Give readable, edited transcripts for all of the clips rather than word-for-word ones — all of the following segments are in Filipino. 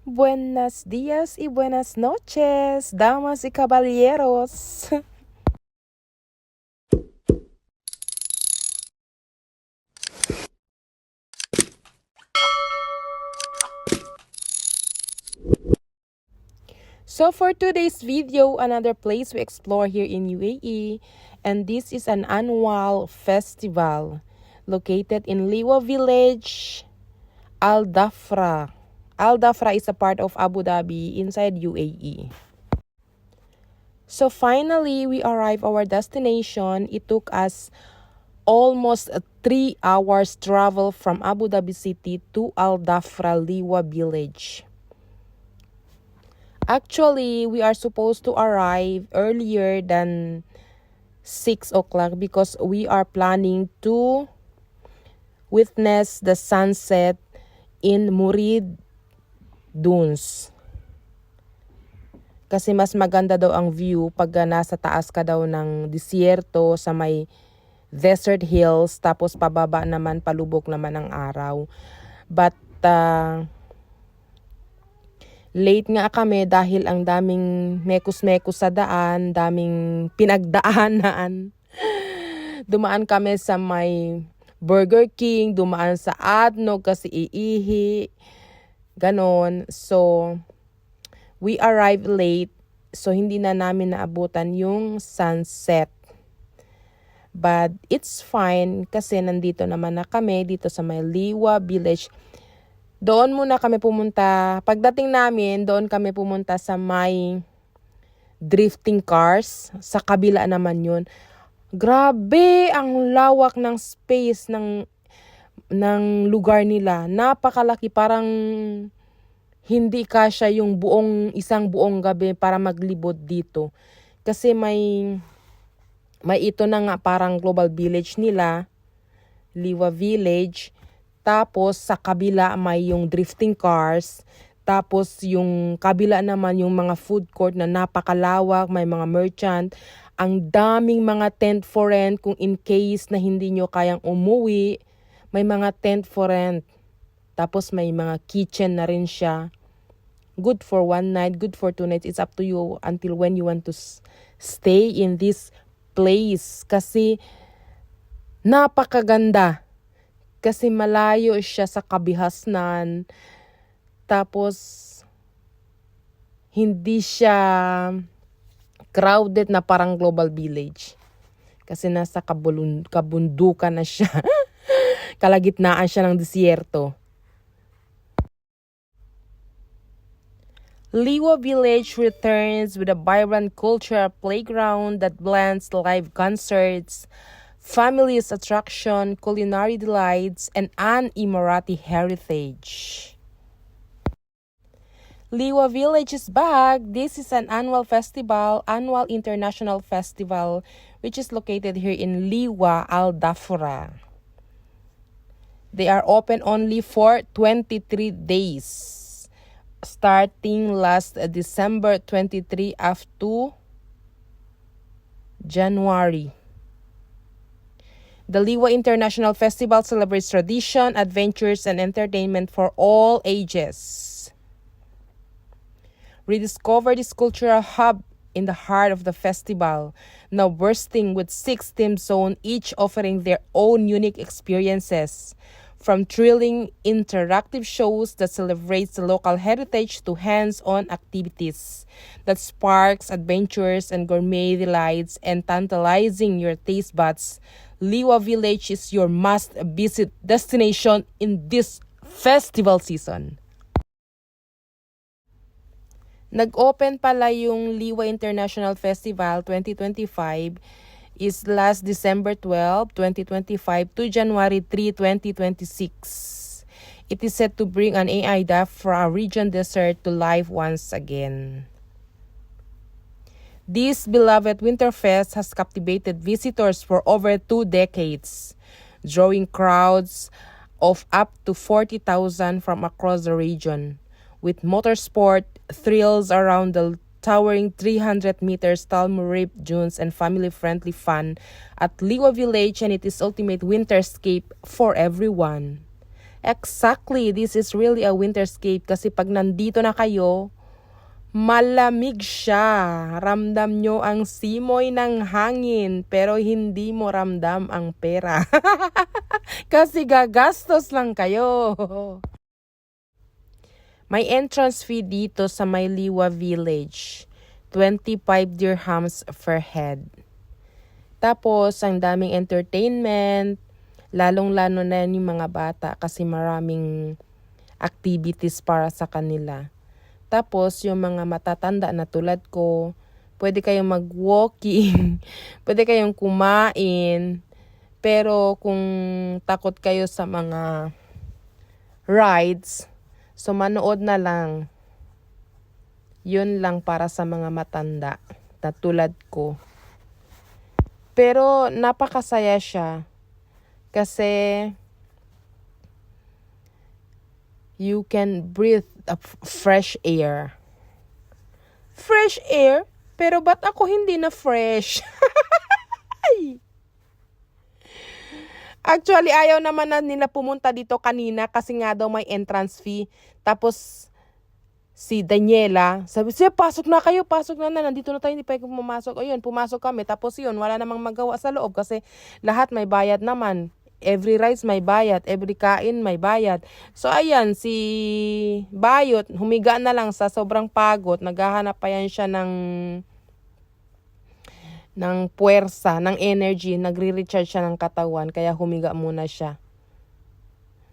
Buenos días y buenas noches, damas y caballeros. So for today's video, another place we explore here in UAE, and this is an annual festival located in Liwa Village, Al Dhafra. Al Dhafra is a part of Abu Dhabi inside UAE. So finally, we arrived our destination. It took us almost 3 hours travel from Abu Dhabi City to Al Dhafra Liwa Village. Actually, we are supposed to arrive earlier than 6 o'clock because we are planning to witness the sunset in Murid Dunes. Kasi mas maganda daw ang view pag nasa taas ka daw ng disyerto sa may desert hills, tapos pababa naman, palubog naman ang araw. But late nga kami dahil ang daming mekus-mekus sa daan, daming pinagdaanan. Dumaan kami sa may Burger King, dumaan sa Adnog kasi iihi, ganon. So, we arrived late, so hindi na namin naabutan yung sunset. But it's fine kasi nandito naman na kami dito sa may Liwa Village. Doon muna kami pumunta. Pagdating namin, doon kami pumunta sa may drifting cars. Sa kabila naman yun. Grabe ang lawak ng space ng lugar nila. Napakalaki, parang hindi kasya yung isang buong gabi para maglibot dito. Kasi may ito na nga parang global village nila, Liwa Village. Tapos sa kabila may yung drifting cars. Tapos yung kabila naman yung mga food court na napakalawak, may mga merchant. Ang daming mga tent for rent kung in case na hindi nyo kayang umuwi. May mga tent for rent. Tapos may mga kitchen na rin siya. Good for 1 night, good for 2 nights. It's up to you until when you want to stay in this place. Kasi napakaganda. Kasi malayo siya sa kabihasnan. Tapos, hindi siya crowded na parang global village. Kasi nasa kabundukan na siya. Kalagitnaan siya ng disyerto. Liwa Village returns with a vibrant cultural playground that blends live concerts, family's attraction, culinary delights, and an Emirati heritage. Liwa Village is back. This is an annual international festival, which is located here in Liwa, Al Dhafra. They are open only for 23 days, starting last December 23 up to January. The Liwa International Festival celebrates tradition, adventures, and entertainment for all ages. Rediscover this cultural hub in the heart of the festival, now bursting with 6 theme zones, each offering their own unique experiences. From thrilling interactive shows that celebrates the local heritage to hands-on activities that sparks adventures and gourmet delights and tantalizing your taste buds, Liwa Village is your must-visit destination in this festival season. Nag-open pala yung Liwa International Festival 2025 is last December 12, 2025 to January 3, 2026. It is set to bring an AI Dhafra region desert to life once again. This beloved Winterfest has captivated visitors for over 2 decades, drawing crowds of up to 40,000 from across the region. With motorsport, thrills around the towering 300 meters tall Murib dunes and family-friendly fun at Liwa Village and its ultimate winterscape for everyone. Exactly, this is really a winterscape kasi pag nandito na kayo, malamig siya. Ramdam nyo ang simoy ng hangin pero hindi mo ramdam ang pera. Kasi gagastos lang kayo. May entrance fee dito sa Mayliwa Village. 25 dirhams per head. Tapos, ang daming entertainment. Lalong-lalo na yung mga bata kasi maraming activities para sa kanila. Tapos, yung mga matatanda na tulad ko, pwede kayong mag-walking, pwede kayong kumain. Pero kung takot kayo sa mga rides, so manood na lang. Yun lang para sa mga matanda na tulad ko. Pero napakasaya siya kasi you can breathe a fresh air. Fresh air? Pero ba't ako hindi na fresh? Actually, ayaw naman na nila pumunta dito kanina kasi nga daw may entrance fee. Tapos, si Daniela, sabi siya, pasok na kayo, nandito na tayo, hindi pa kayo pumasok. O yun, pumasok kami. Tapos yun, wala namang magawa sa loob kasi lahat may bayad naman. Every rice may bayad, every kain may bayad. So ayan, si Bayot, humiga na lang sa sobrang pagod. Naghahanap pa yan siya ng puwersa, ng energy. Nagre-recharge siya ng katawan, kaya humiga muna siya.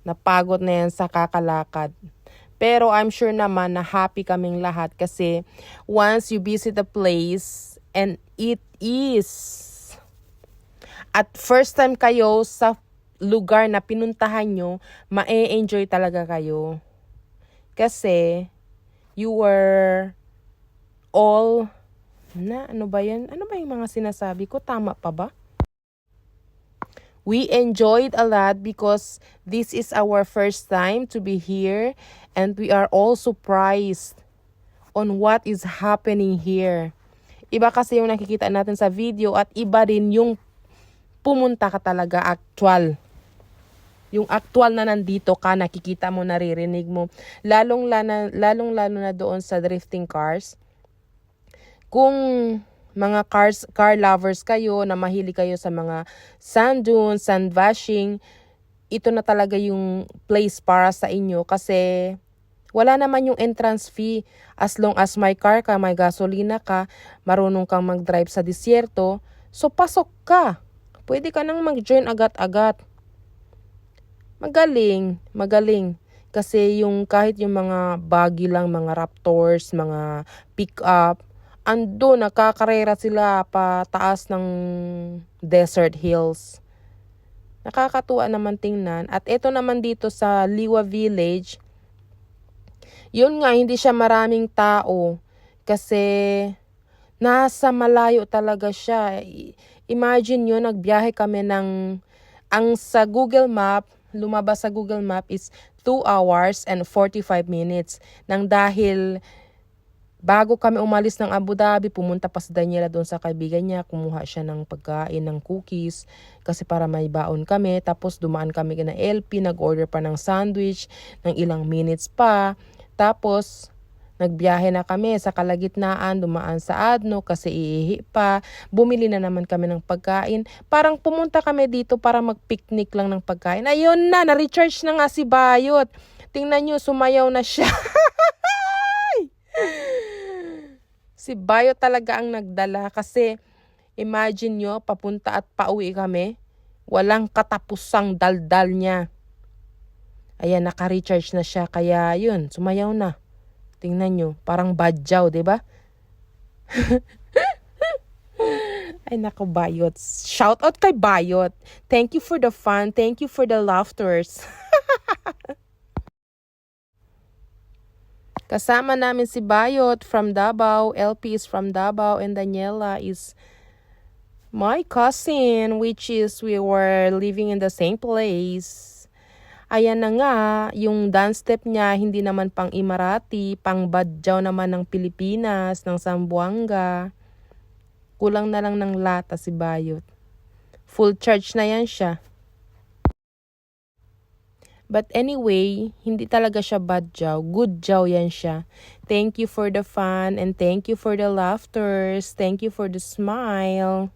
Napagod na yan sa kakalakad. Pero I'm sure naman na happy kaming lahat kasi once you visit the place and it is at first time kayo sa lugar na pinuntahan nyo, ma-enjoy talaga kayo. Kasi you were all ano ba yan? Ano ba yung mga sinasabi ko? Tama pa ba? We enjoyed a lot because this is our first time to be here and we are all surprised on what is happening here. Iba kasi yung nakikita natin sa video at iba din yung pumunta ka talaga actual. Yung actual na nandito ka, nakikita mo, naririnig mo. Lalong-lalo na doon sa drifting cars. Kung mga car lovers kayo, na mahilig kayo sa mga sand dunes, sand bashing, ito na talaga yung place para sa inyo kasi wala naman yung entrance fee. As long as may car ka, may gasolina ka, marunong kang mag-drive sa disyerto, so pasok ka. Pwede ka nang mag-join agad-agad. Magaling. Kasi yung kahit yung mga buggy lang, mga Raptors, mga pick-up, ando nakakarera sila pataas ng desert hills. Nakakatuwa naman tingnan. At ito naman dito sa Liwa Village, yun nga, hindi siya maraming tao. Kasi nasa malayo talaga siya. Imagine nyo, nagbiyahe kami ang sa Google Map, lumabas sa Google Map is 2 hours and 45 minutes. Nang dahil bago kami umalis ng Abu Dhabi, pumunta pa si Daniela doon sa kaibigan niya. Kumuha siya ng pagkain, ng cookies. Kasi para may baon kami. Tapos dumaan kami na LP, nag-order pa ng sandwich, ng ilang minutes pa. Tapos nagbiyahe na kami sa kalagitnaan, dumaan sa Adno kasi iihi pa. Bumili na naman kami ng pagkain. Parang pumunta kami dito para mag-picnic lang ng pagkain. Ayun na, na-recharge na nga si Bayot. Tingnan nyo, sumayaw na siya. Si Bayot talaga ang nagdala kasi imagine nyo, papunta at pauwi kami. Walang katapusang daldal niya. Ayan, naka-recharge na siya. Kaya yun, sumayaw na. Tingnan nyo, parang badyaw, diba? Ay, naku, Bayot. Shout out kay Bayot. Thank you for the fun. Thank you for the laughters. Kasama namin si Bayot from Davao. LP is from Davao. And Daniela is my cousin, which is we were living in the same place. Ayan na nga, yung dance step niya, hindi naman pang Emirati, pang badyaw naman ng Pilipinas, ng Zamboanga. Kulang na lang ng lata si Bayot. Full charge na yan siya. But anyway, hindi talaga siya bad jaw. Good jaw yan siya. Thank you for the fun and thank you for the laughters. Thank you for the smile.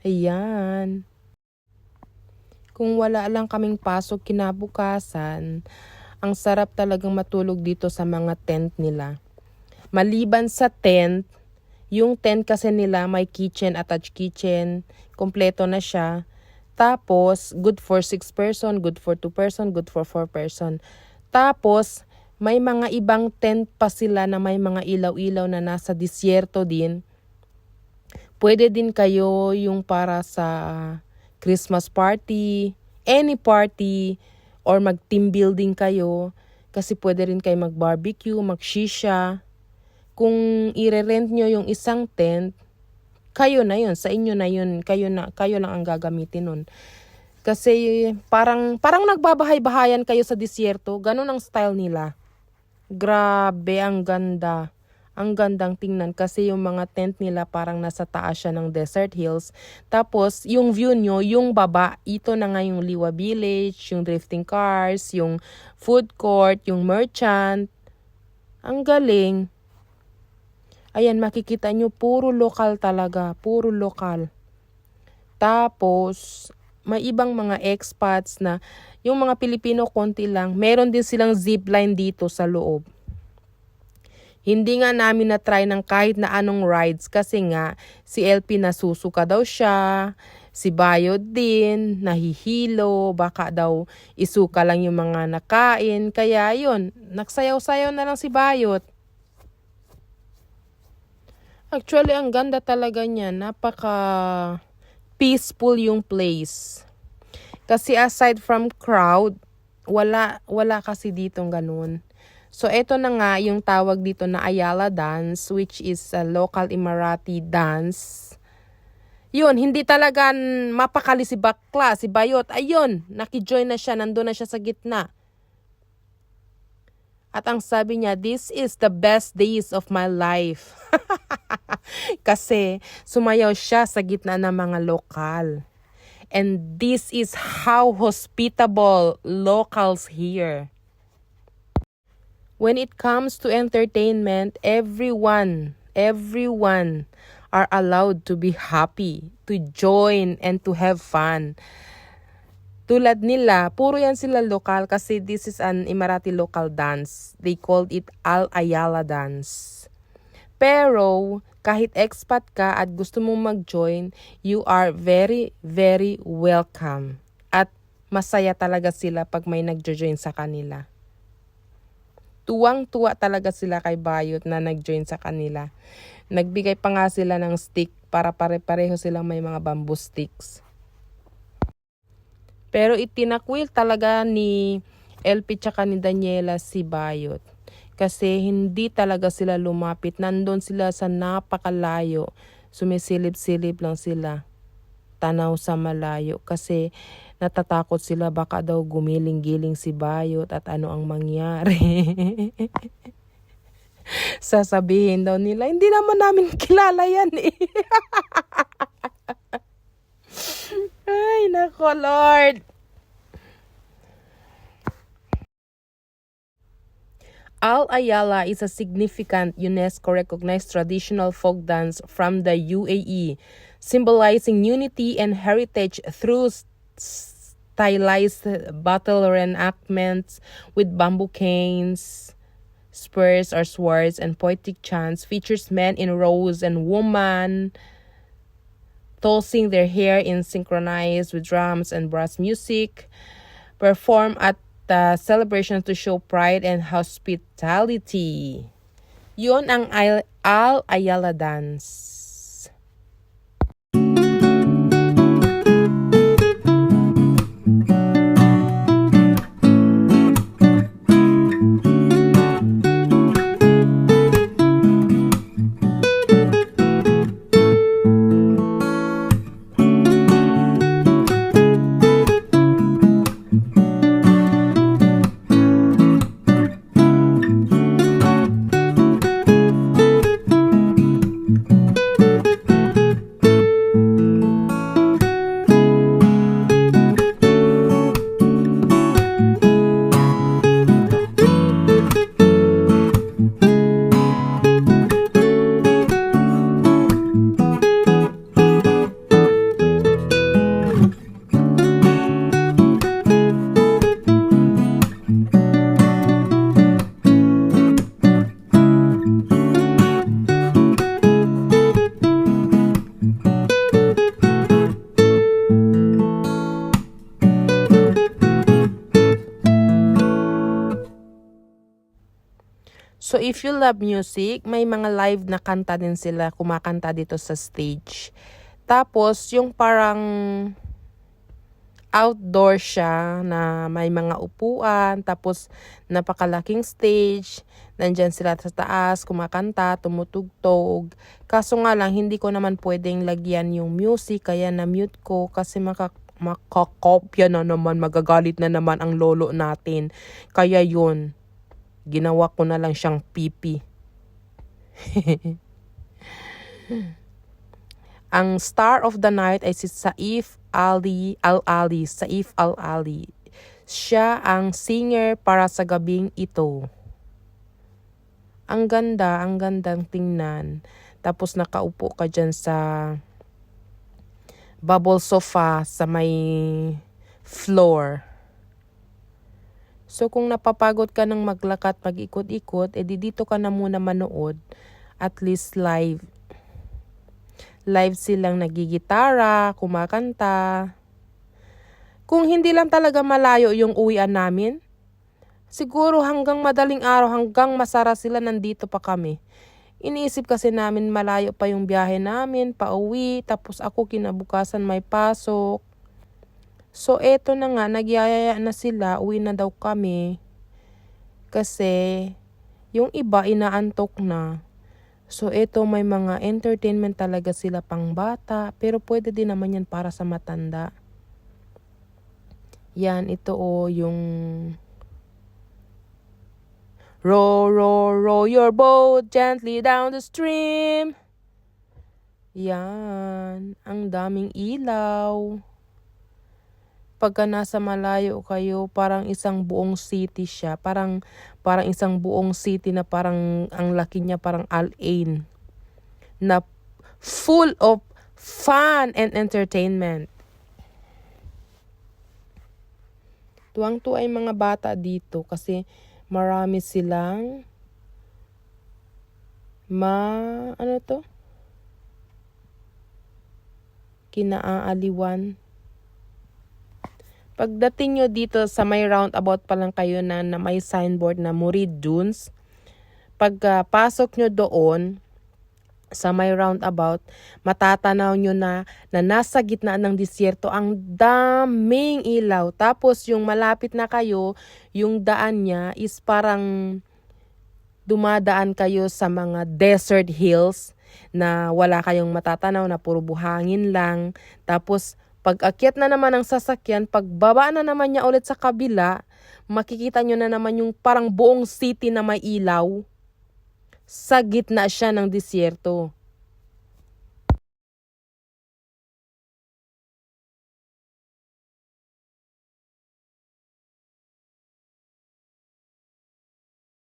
Ayan. Kung wala lang kaming pasok kinabukasan, ang sarap talagang matulog dito sa mga tent nila. Maliban sa tent, yung tent kasi nila may kitchen, attached kitchen, kompleto na siya. Tapos, good for 6 person, good for 2 person, good for 4 person. Tapos, may mga ibang tent pa sila na may mga ilaw-ilaw na nasa disyerto din. Pwede din kayo yung para sa Christmas party, any party, or mag-team building kayo. Kasi pwede rin kayo mag-barbecue, mag-shisha. Kung i-rent nyo yung isang tent, kayo na yun, sa inyo na yun, kayo lang ang gagamitin nun. Kasi parang nagbabahay-bahayan kayo sa disyerto, ganun ang style nila. Grabe, ang ganda. Ang gandang tingnan kasi yung mga tent nila parang nasa taas siya ng desert hills. Tapos yung view nyo, yung baba, ito na nga yung Liwa Village, yung drifting cars, yung food court, yung merchant. Ang galing. Ayan, makikita nyo, puro lokal talaga. Puro lokal. Tapos, may ibang mga expats na, yung mga Pilipino konti lang, meron din silang zipline dito sa loob. Hindi nga namin na-try ng kahit na anong rides kasi nga, si LP nasusuka daw siya, si Bayot din, nahihilo, baka daw isuka lang yung mga nakain. Kaya yun, nagsayaw-sayaw na lang si Bayot. Actually, ang ganda talaga niya. Napaka peaceful yung place. Kasi aside from crowd, wala kasi ditong ganun. So, eto na nga yung tawag dito na Ayala dance, which is a local Emirati dance. Yun, hindi talaga mapakali si bakla, si Bayot. Ayun, nakijoin na siya, nandun na siya sa gitna. At ang sabi niya, this is the best days of my life. Kasi sumayaw siya sa gitna ng mga lokal. And this is how hospitable locals here. When it comes to entertainment, everyone are allowed to be happy, to join, and to have fun. Tulad nila, puro yan sila lokal kasi this is an Emirati local dance. They called it Al Ayala dance. Pero kahit expat ka at gusto mong mag-join, you are very, very welcome. At masaya talaga sila pag may nag-join sa kanila. Tuwang-tuwa talaga sila kay Bayot na nag-join sa kanila. Nagbigay pa nga sila ng stick para pare-pareho silang may mga bamboo sticks. Pero itinakwil talaga ni LP tsaka ni Daniela si Bayot. Kasi hindi talaga sila lumapit. Nandun sila sa napakalayo. Sumisilip-silip lang sila. Tanaw sa malayo. Kasi natatakot sila baka daw gumiling-giling si Bayot at ano ang mangyari. Sasabihin daw nila, hindi naman namin kilala yan eh. Ay, nako Lord. Al Ayala is a significant UNESCO-recognized traditional folk dance from the UAE, symbolizing unity and heritage through stylized battle reenactments with bamboo canes, spears or swords, and poetic chants. Features men in rows and women tossing their hair in synchronized with drums and brass music, perform at celebrations to show pride and hospitality. Yun ang Al Ayala dance. So if you love music, may mga live na kanta din sila, kumakanta dito sa stage. Tapos yung parang outdoor siya na may mga upuan, tapos napakalaking stage, nandyan sila sa taas, kumakanta, tumutugtog. Kaso nga lang, hindi ko naman pwedeng lagyan yung music, kaya na-mute ko kasi makakopya na naman, magagalit na naman ang lolo natin. Kaya yun, ginawa ko na lang siyang pipi. Ang star of the night ay si Saif Al-Ali. Saif Al-Ali. Siya ang singer para sa gabing ito. Ang gandang tingnan. Tapos nakaupo ka dyan sa bubble sofa sa may floor. So kung napapagod ka ng maglakad, mag-ikot-ikot, edi dito ka na muna manood. At least live. Live silang nagigitara, kumakanta. Kung hindi lang talaga malayo yung uwian namin, siguro hanggang madaling araw, hanggang masara sila, nandito pa kami. Iniisip kasi namin malayo pa yung biyahe namin, pauwi, tapos ako kinabukasan may pasok. So eto na nga, nagyayaya na sila, uwi na daw kami. Kasi yung iba inaantok na. So eto, may mga entertainment talaga sila pang bata, pero pwede din naman yan para sa matanda. Yan, ito yung row, row, row your boat gently down the stream. Yan, ang daming ilaw. Pagka nasa malayo kayo, parang isang buong city siya. Parang isang buong city na parang ang laki niya, parang Al-Ain. Na full of fun and entertainment. Tuwang-tuwa ay mga bata dito kasi marami silang kinaaliwan. Pagdating nyo dito sa may roundabout pa lang kayo na may signboard na Murid Dunes, pagpasok nyo doon sa may roundabout, matatanaw nyo na nasa gitna ng disyerto, ang daming ilaw. Tapos yung malapit na kayo, yung daan niya is parang dumadaan kayo sa mga desert hills na wala kayong matatanaw, na puro buhangin lang. Tapos pag akyat na naman ang sasakyan, pagbaba na naman niya ulit sa kabila, makikita nyo na naman yung parang buong city na may ilaw. Sa gitna siya ng disyerto.